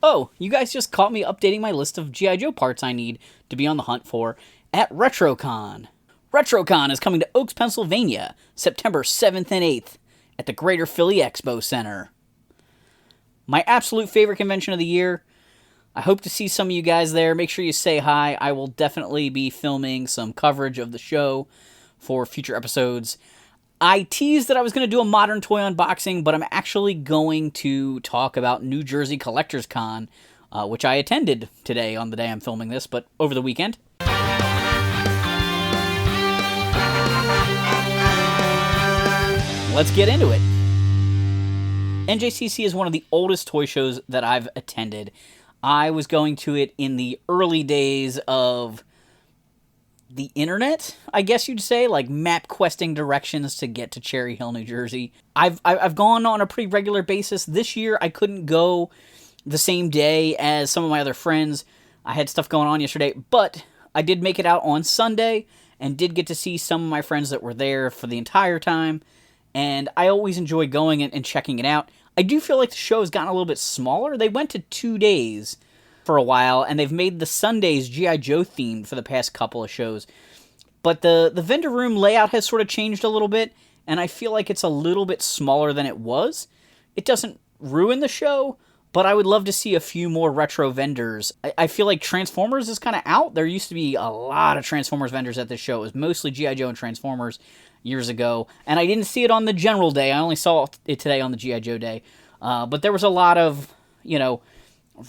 Oh, you guys just caught me updating my list of G.I. Joe parts I need to be on the hunt for at RetroCon. RetroCon is coming to Oaks, Pennsylvania, September 7th and 8th at the Greater Philly Expo Center. My absolute favorite convention of the year. I hope to see some of you guys there. Make sure you say hi. I will definitely be filming some coverage of the show for future episodes. I teased that I was going to do a modern toy unboxing, but I'm actually going to talk about New Jersey Collectors Con, which I attended today on the day I'm filming this, but over the weekend. Let's get into it. NJCC is one of the oldest toy shows that I've attended. I was going to it in the early days of the internet, I guess you'd say, like map questing directions to get to Cherry Hill, New Jersey. I've gone on a pretty regular basis. This year, I couldn't go the same day as some of my other friends. I had stuff going on yesterday, but I did make it out on Sunday and did get to see some of my friends that were there for the entire time, and I always enjoy going and checking it out. I do feel like the show has gotten a little bit smaller. They went to 2 days for a while, and they've made the Sundays G.I. Joe themed for the past couple of shows. But the vendor room layout has sort of changed a little bit, and I feel like it's a little bit smaller than it was. It doesn't ruin the show, but I would love to see a few more retro vendors. I feel like Transformers is kind of out. There used to be a lot of Transformers vendors at this show. It was mostly G.I. Joe and Transformers years ago, and I didn't see it on the general day. I only saw it today on the G.I. Joe day. But there was a lot of,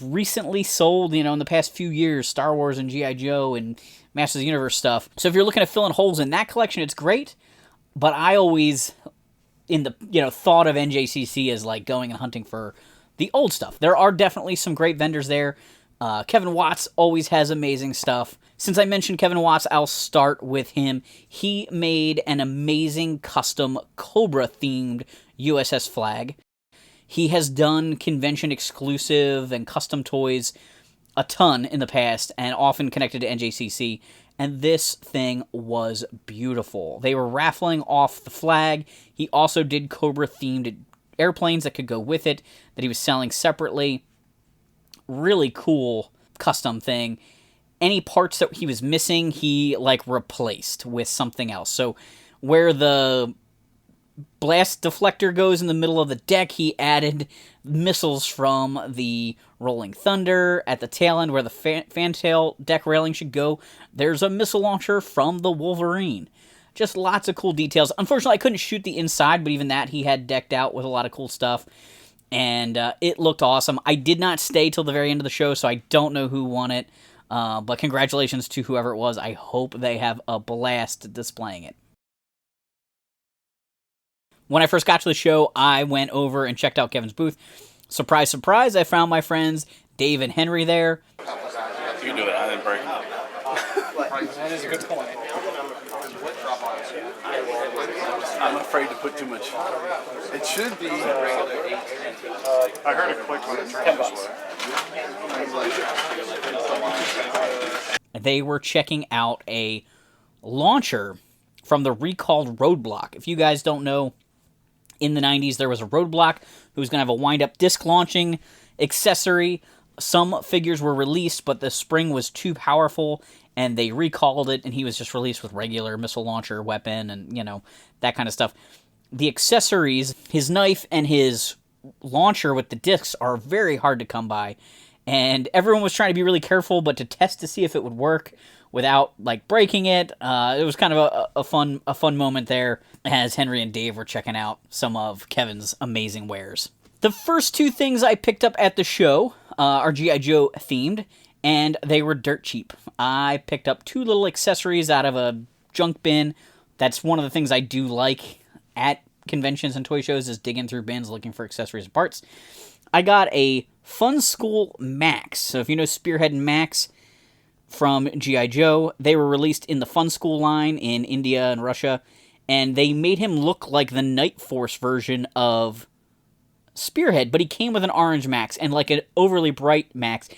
recently sold, in the past few years, Star Wars and G.I. Joe and Masters of the Universe stuff. So if you're looking at filling holes in that collection, it's great. But I always, in the, thought of NJCC as like going and hunting for the old stuff. There are definitely some great vendors there. Kevin Watts always has amazing stuff. Since I mentioned Kevin Watts, I'll start with him. He made an amazing custom Cobra-themed USS flag. He has done convention-exclusive and custom toys a ton in the past, and often connected to NJCC, and this thing was beautiful. They were raffling off the flag. He also did Cobra-themed airplanes that could go with it, that he was selling separately. Really cool custom thing. Any parts that he was missing, he replaced with something else. So where the blast deflector goes in the middle of the deck, he added missiles from the Rolling Thunder. At the tail end where the fantail deck railing should go, there's a missile launcher from the Wolverine. Just lots of cool details. Unfortunately, I couldn't shoot the inside, but even that he had decked out with a lot of cool stuff. And it looked awesome. I did not stay till the very end of the show, so I don't know who won it. But congratulations to whoever it was. I hope they have a blast displaying it. When I first got to the show, I went over and checked out Kevin's booth. Surprise, surprise, I found my friends Dave and Henry there. You can do it. I didn't break it. That is a good point. I'm afraid to put too much. It should be. I heard a click when it turned this way. They were checking out a launcher from the recalled Roadblock. If you guys don't know, in the 90s there was a Roadblock who was going to have a wind-up disc launching accessory. Some figures were released, but the spring was too powerful, and they recalled it, and he was just released with regular missile launcher weapon and, that kind of stuff. The accessories, his knife and his launcher with the discs, are very hard to come by, and everyone was trying to be really careful, but to test to see if it would work without breaking it. It was kind of a fun moment there as Henry and Dave were checking out some of Kevin's amazing wares. The first two things I picked up at the show are G.I. Joe themed, and they were dirt cheap. I picked up 2 little accessories out of a junk bin. That's one of the things I do like at conventions and toy shows, is digging through bins looking for accessories and parts. I got a Fun School Max. So if you know Spearhead and Max from G.I. Joe, they were released in the Fun School line in India and Russia, and they made him look like the Night Force version of Spearhead, but he came with an orange Max and an overly bright Max,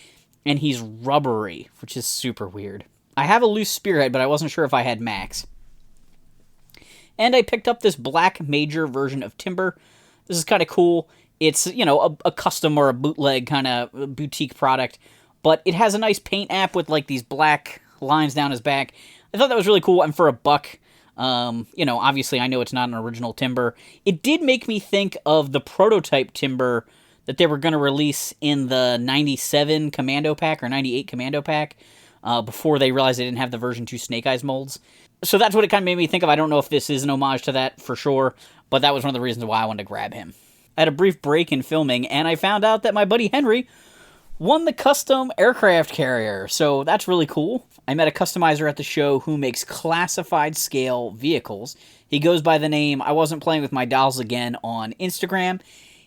and he's rubbery, which is super weird. I have a loose Spearhead, but I wasn't sure if I had Max. And I picked up this black Major version of Timber. This is kind of cool. It's, you know, a custom or a bootleg kind of boutique product, but it has a nice paint app with, like, these black lines down his back. I thought that was really cool, and for a buck, you know, obviously I know it's not an original timber. It did make me think of the prototype timber that they were going to release in the 97 Commando pack, or 98 Commando pack, before they realized they didn't have the version 2 Snake Eyes molds. So that's what it kind of made me think of. I don't know if this is an homage to that for sure, but that was one of the reasons why I wanted to grab him. I had a brief break in filming, and I found out that my buddy Henry won the custom aircraft carrier, so that's really cool. I met a customizer at the show who makes classified scale vehicles. He goes by the name I Wasn't Playing With My Dolls Again on Instagram.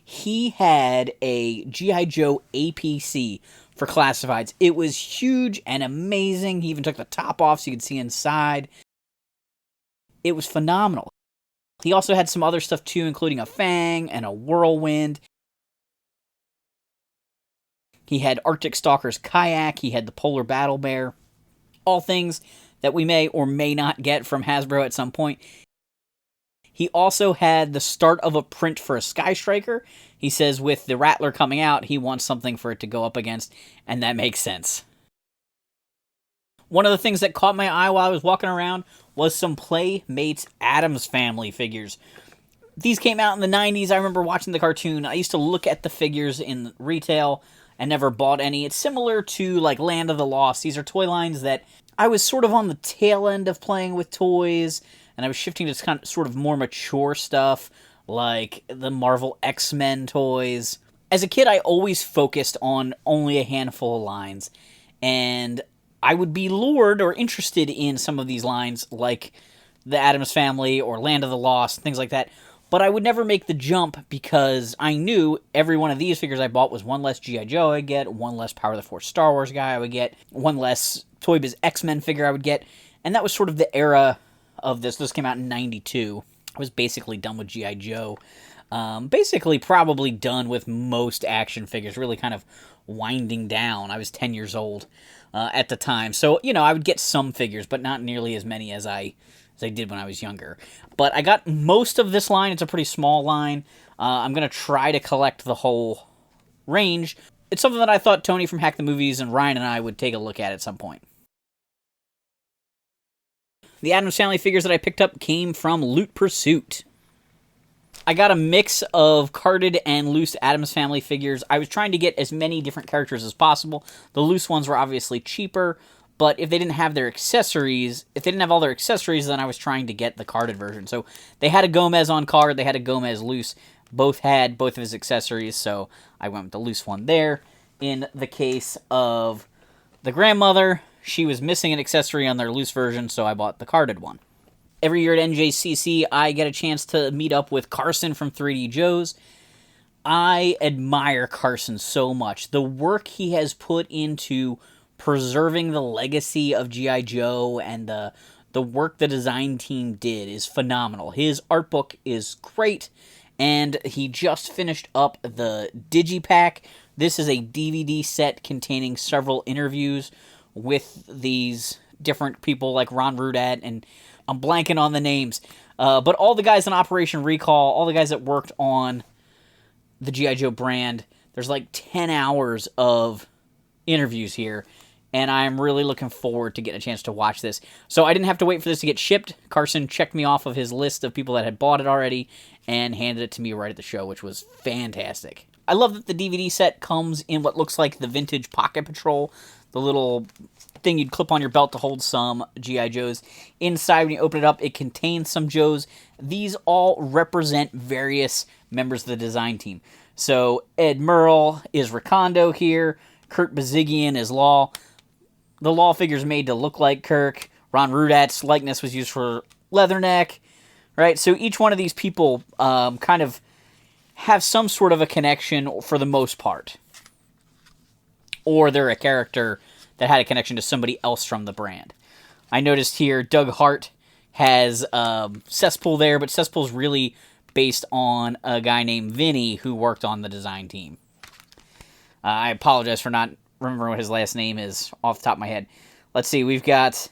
He had a G.I. Joe APC for classifieds. It was huge and amazing. He even took the top off so you could see inside. It was phenomenal. He also had some other stuff too, including a Fang and a Whirlwind. He had Arctic Stalker's kayak. He had the Polar Battle Bear. All things that we may or may not get from Hasbro at some point. He also had the start of a print for a Sky Striker. He says with the Rattler coming out, he wants something for it to go up against, and that makes sense. One of the things that caught my eye while I was walking around was some Playmates Addams Family figures. These came out in the 90s. I remember watching the cartoon. I used to look at the figures in retail and never bought any. It's similar to like Land of the Lost. These are toy lines that I was sort of on the tail end of playing with toys, and I was shifting to kind of sort of more mature stuff like the Marvel X-Men toys. As a kid, I always focused on only a handful of lines, and I would be lured or interested in some of these lines, like the Addams Family or Land of the Lost, things like that. But I would never make the jump because I knew every one of these figures I bought was one less G.I. Joe I would get, one less Power of the Force Star Wars guy I would get, one less Toy Biz X-Men figure I would get. And that was sort of the era of this. This came out in 92. I was basically done with G.I. Joe. Basically probably done with most action figures, really kind of winding down. I was 10 years old at the time. So, you know, I would get some figures, but not nearly as many as I did when I was younger. But I got most of this line. It's a pretty small line. I'm going to try to collect the whole range. It's something that I thought Tony from Hack the Movies and Ryan and I would take a look at some point. The Addams Family figures that I picked up came from Loot Pursuit. I got a mix of carded and loose Addams Family figures. I was trying to get as many different characters as possible. The loose ones were obviously cheaper, but if they didn't have their accessories, if they didn't have all their accessories, then I was trying to get the carded version. So they had a Gomez on card, they had a Gomez loose. Both had both of his accessories, so I went with the loose one there. In the case of the grandmother, she was missing an accessory on their loose version, so I bought the carded one. Every year at NJCC, I get a chance to meet up with Carson from 3D Joe's. I admire Carson so much. The work he has put into preserving the legacy of G.I. Joe and the work the design team did is phenomenal. His art book is great, and he just finished up the Digipack. This is a DVD set containing several interviews with these different people like Ron Rudat, and I'm blanking on the names. But all the guys in Operation Recall, all the guys that worked on the G.I. Joe brand, there's like 10 hours of interviews here, and I'm really looking forward to getting a chance to watch this. So I didn't have to wait for this to get shipped. Carson checked me off of his list of people that had bought it already and handed it to me right at the show, which was fantastic. I love that the DVD set comes in what looks like the vintage Pocket Patrol, the little thing you'd clip on your belt to hold some G.I. Joes. Inside, when you open it up, it contains some Joes. These all represent various members of the design team. So Ed Merle is Recondo here. Kurt Bazigian is Law. The Law figure's made to look like Kirk. Ron Rudat's likeness was used for Leatherneck. Right? So each one of these people kind of have some sort of a connection for the most part. Or they're a character that had a connection to somebody else from the brand. I noticed here Doug Hart has Cesspool there, but Cesspool's really based on a guy named Vinny who worked on the design team. I apologize for not remembering what his last name is off the top of my head. Let's see, we've got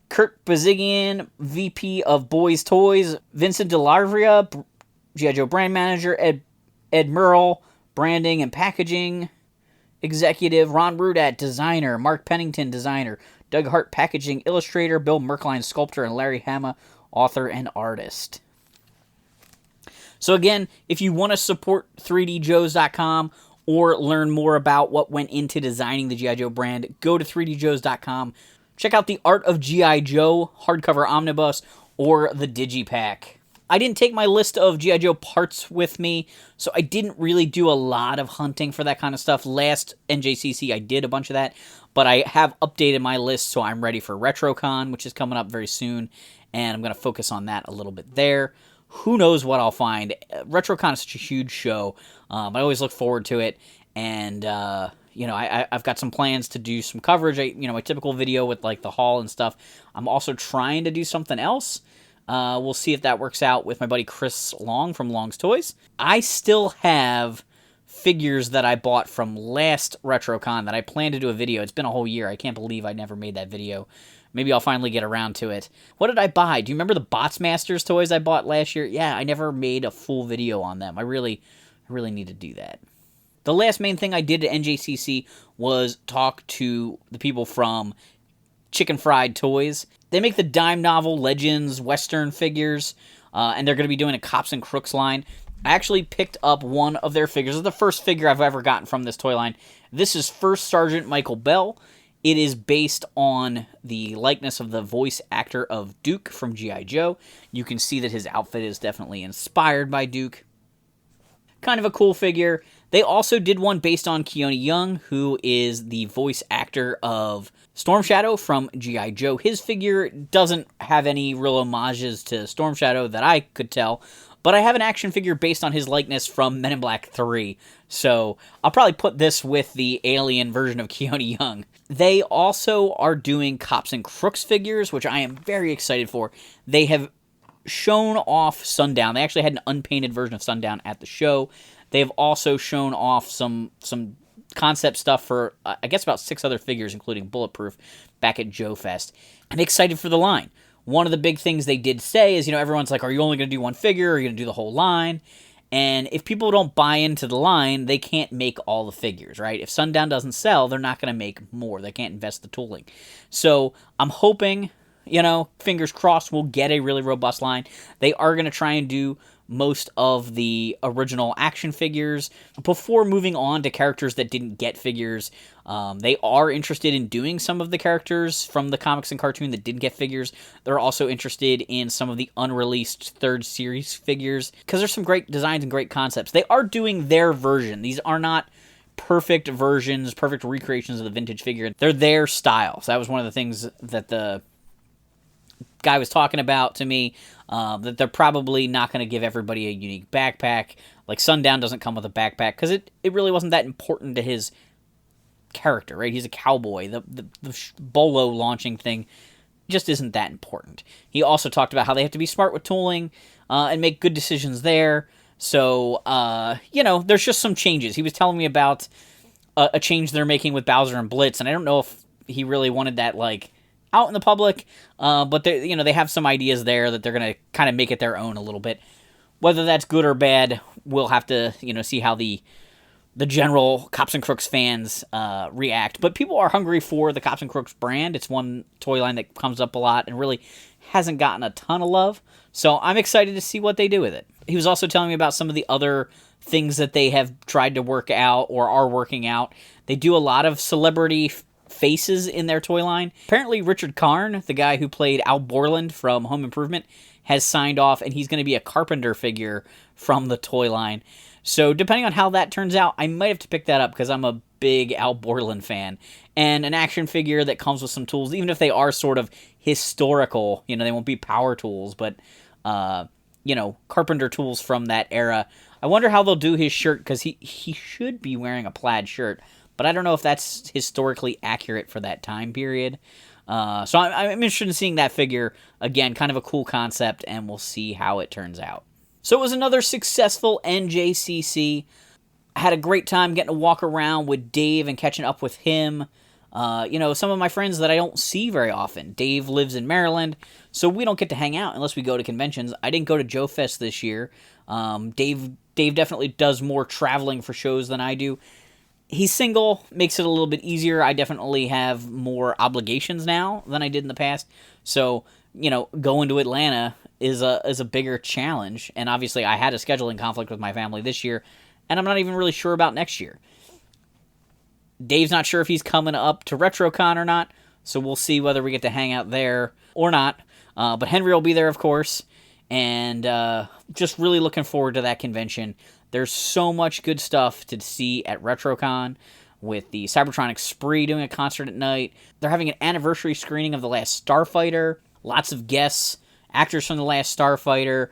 Kurt Bazigian, VP of Boys Toys, Vincent DeLarvia, G.I. Joe brand manager, Ed Ed Merle, branding and packaging executive. Ron Rudat, designer. Mark Pennington, designer. Doug Hart, packaging illustrator. Bill Merkline, sculptor. And Larry Hama, author and artist. So again, if you want to support 3djoes.com or learn more about what went into designing the G.I. Joe brand, go to 3djoes.com. Check out the Art of G.I. Joe hardcover omnibus or the Digipack. I didn't take my list of G.I. Joe parts with me, so I didn't really do a lot of hunting for that kind of stuff. Last NJCC, I did a bunch of that, but I have updated my list, so I'm ready for RetroCon, which is coming up very soon, and I'm going to focus on that a little bit there. Who knows what I'll find. RetroCon is such a huge show. I always look forward to it, and I've got some plans to do some coverage. My typical video with like the haul and stuff. I'm also trying to do something else. We'll see if that works out with my buddy Chris Long from Long's Toys. I still have figures that I bought from last RetroCon that I plan to do a video. It's been a whole year. I can't believe I never made that video. Maybe I'll finally get around to it. What did I buy? Do you remember the Bots Masters toys I bought last year? Yeah, I never made a full video on them. I really need to do that. The last main thing I did at NJCC was talk to the people from Chicken Fried Toys. They make the dime novel, Legends, Western figures, and they're going to be doing a Cops and Crooks line. I actually picked up one of their figures. It's the first figure I've ever gotten from this toy line. This is First Sergeant Michael Bell. It is based on the likeness of the voice actor of Duke from G.I. Joe. You can see that his outfit is definitely inspired by Duke. Kind of a cool figure. They also did one based on Keone Young, who is the voice actor of Storm Shadow from G.I. Joe. His figure doesn't have any real homages to Storm Shadow that I could tell, but I have an action figure based on his likeness from Men in Black 3, so I'll probably put this with the alien version of Keone Young. They also are doing Cops and Crooks figures, which I am very excited for. They have shown off Sundown. They actually had an unpainted version of Sundown at the show. They have also shown off some concept stuff for, I guess, about 6 other figures, including Bulletproof, back at Joe Fest. I'm excited for the line. One of the big things they did say is, everyone's like, are you only going to do one figure, or are you going to do the whole line? And if people don't buy into the line, they can't make all the figures, right? If Sundown doesn't sell, they're not going to make more. They can't invest the tooling. So I'm hoping, fingers crossed, we'll get a really robust line. They are going to try and do most of the original action figures before moving on to characters that didn't get figures. They are interested in doing some of the characters from the comics and cartoon that didn't get figures. They're also interested in some of the unreleased third series figures because there's some great designs and great concepts. They are doing their version. These are not perfect versions, perfect recreations of the vintage figure. They're their style. So that was one of the things that the guy was talking about to me, that they're probably not going to give everybody a unique backpack. Like Sundown doesn't come with a backpack because it really wasn't that important to his character, right? He's a cowboy. The bolo launching thing just isn't that important. He also talked about how they have to be smart with tooling and make good decisions there. So, there's just some changes. He was telling me about a change they're making with Bowser and Blitz, and I don't know if he really wanted that, out in the public, but they have some ideas there that they're going to kind of make it their own a little bit. Whether that's good or bad, we'll have to, see how the general Cops and Crooks fans react. But people are hungry for the Cops and Crooks brand. It's one toy line that comes up a lot and really hasn't gotten a ton of love. So I'm excited to see what they do with it. He was also telling me about some of the other things that they have tried to work out or are working out. They do a lot of celebrity faces in their toy line. Apparently Richard Karn, the guy who played Al Borland from Home Improvement, has signed off, and he's going to be a Carpenter figure from the toy line. So depending on how that turns out, I might have to pick that up because I'm a big Al Borland fan. And an action figure that comes with some tools, even if they are sort of historical, they won't be power tools, but Carpenter tools from that era. I wonder how they'll do his shirt, because he should be wearing a plaid shirt, but I don't know if that's historically accurate for that time period. So I'm interested in seeing that figure. Again, kind of a cool concept, and we'll see how it turns out. So it was another successful NJCC. I had a great time getting to walk around with Dave and catching up with him. Some of my friends that I don't see very often. Dave lives in Maryland, so we don't get to hang out unless we go to conventions. I didn't go to Joe Fest this year. Dave definitely does more traveling for shows than I do. He's single, makes it a little bit easier. I definitely have more obligations now than I did in the past. So, going to Atlanta is a bigger challenge. And obviously I had a scheduling conflict with my family this year, and I'm not even really sure about next year. Dave's not sure if he's coming up to RetroCon or not, so we'll see whether we get to hang out there or not. But Henry will be there, of course, and just really looking forward to that convention. There's so much good stuff to see at RetroCon, with the Cybertronic Spree doing a concert at night. They're having an anniversary screening of The Last Starfighter. Lots of guests, actors from The Last Starfighter.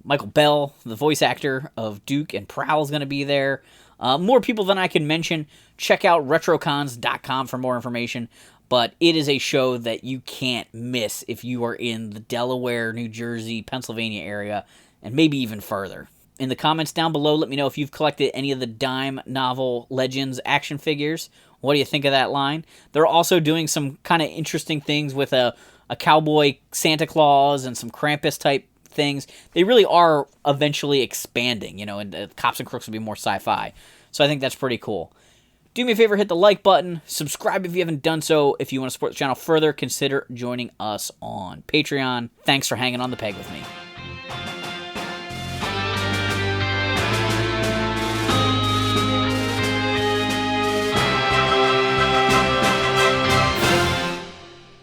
Michael Bell, the voice actor of Duke and Prowl, is going to be there. More people than I can mention. Check out retrocons.com for more information. But it is a show that you can't miss if you are in the Delaware, New Jersey, Pennsylvania area, and maybe even further. In the comments down below, let me know if you've collected any of the Dime Novel Legends action figures. What do you think of that line? They're also doing some kind of interesting things with a cowboy Santa Claus and some Krampus-type things. They really are eventually expanding, and Cops and Crooks will be more sci-fi. So I think that's pretty cool. Do me a favor, hit the like button, subscribe if you haven't done so. If you want to support the channel further, consider joining us on Patreon. Thanks for hanging on the peg with me.